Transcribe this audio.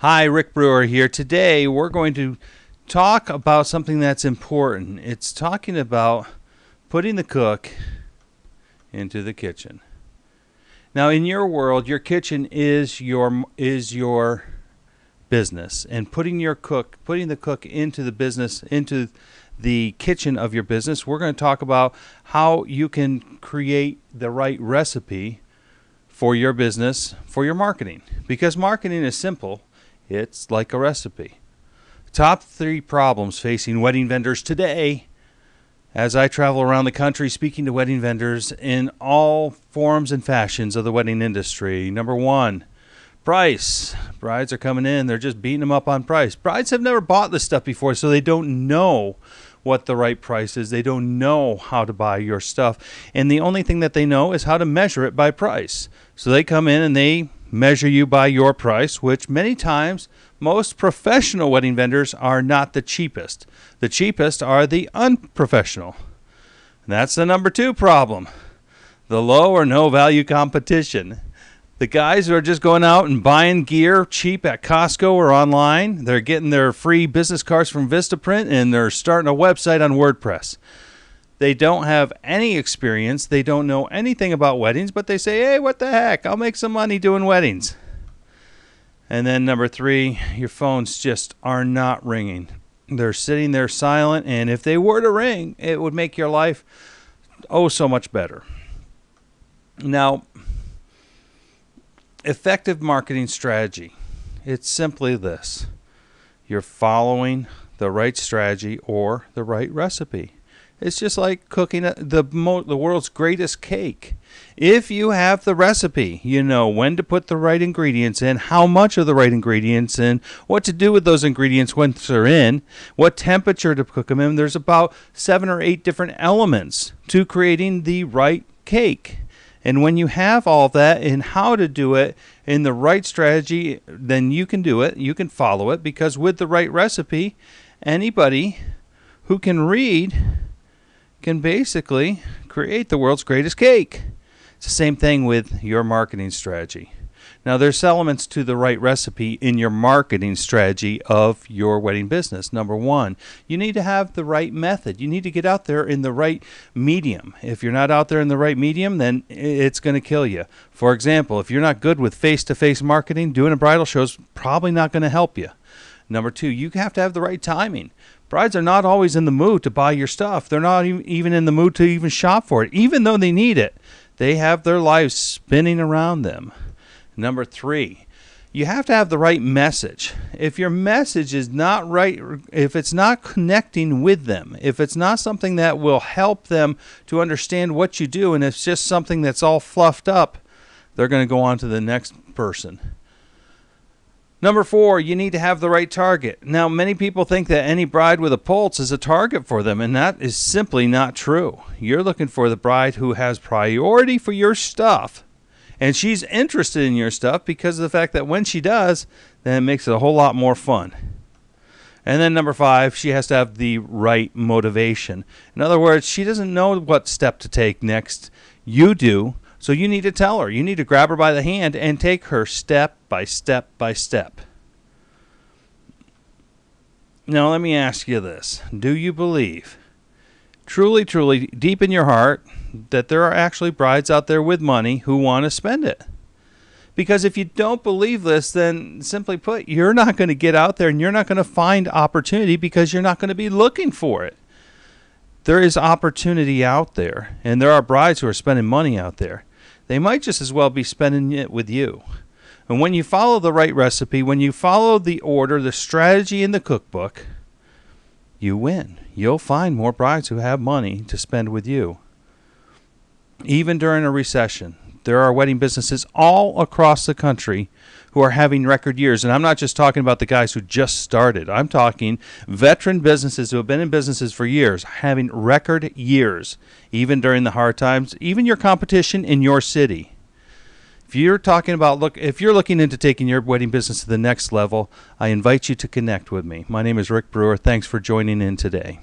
Hi, Rick Brewer here. Today we're going to talk about something that's important. It's talking about putting the cook into the kitchen. Now, in your world, your kitchen is your business, and putting the cook into the business, into the kitchen of your business. We're going to talk about how you can create the right recipe for your business, for your marketing, because marketing is simple. It's like a recipe. Top 3 problems facing wedding vendors today, as I travel around the country speaking to wedding vendors in all forms and fashions of the wedding industry. Number 1, price. Brides are coming in, they're just beating them up on price. Brides have never bought this stuff before, so they don't know what the right price is. They don't know how to buy your stuff. And the only thing that they know is how to measure it by price. So they come in and they measure you by your price, which many times most professional wedding vendors are not the cheapest. The cheapest are the unprofessional. And that's the number 2 problem. The low or no value competition. The guys who are just going out and buying gear cheap at Costco or online, they're getting their free business cards from Vistaprint, and they're starting a website on WordPress. They don't have any experience. They don't know anything about weddings, but they say, hey, what the heck? I'll make some money doing weddings. And then number 3, your phones just are not ringing. They're sitting there silent, and if they were to ring, it would make your life so much better. Now, effective marketing strategy. It's simply this. You're following the right strategy or the right recipe. It's just like cooking the world's greatest cake. If you have the recipe, you know when to put the right ingredients in, how much of the right ingredients in, what to do with those ingredients once they're in, what temperature to cook them in. There's about 7 or 8 different elements to creating the right cake. And when you have all that and how to do it in the right strategy, then you can do it. You can follow it, because with the right recipe, anybody who can read can basically create the world's greatest cake. It's the same thing with your marketing strategy. Now, there's elements to the right recipe in your marketing strategy of your wedding business. Number 1, you need to have the right method. You need to get out there in the right medium. If you're not out there in the right medium, then it's going to kill you. For example, if you're not good with face-to-face marketing, doing a bridal show is probably not going to help you. Number 2, you have to have the right timing. Brides are not always in the mood to buy your stuff. They're not even in the mood to even shop for it. Even though they need it, they have their lives spinning around them. Number 3, you have to have the right message. If your message is not right, if it's not connecting with them, if it's not something that will help them to understand what you do, and it's just something that's all fluffed up, they're going to go on to the next person. Number 4, you need to have the right target. Now, many people think that any bride with a pulse is a target for them, and that is simply not true. You're looking for the bride who has priority for your stuff, and she's interested in your stuff because of the fact that when she does, then it makes it a whole lot more fun. And then number 5, she has to have the right motivation. In other words, she doesn't know what step to take next. You do. So you need to tell her. You need to grab her by the hand and take her step by step by step. Now let me ask you this. Do you believe, truly, truly, deep in your heart, that there are actually brides out there with money who want to spend it? Because if you don't believe this, then simply put, you're not going to get out there and you're not going to find opportunity because you're not going to be looking for it. There is opportunity out there, and there are brides who are spending money out there. They might just as well be spending it with you. And when you follow the right recipe, when you follow the order, the strategy in the cookbook, you win. You'll find more brides who have money to spend with you. Even during a recession, there are wedding businesses all across the country who are having record years. And I'm not just talking about the guys who just started. I'm talking veteran businesses who have been in businesses for years, having record years, even during the hard times, even your competition in your city. If you're talking about, if you're looking into taking your wedding business to the next level, I invite you to connect with me. My name is Rick Brewer. Thanks for joining in today.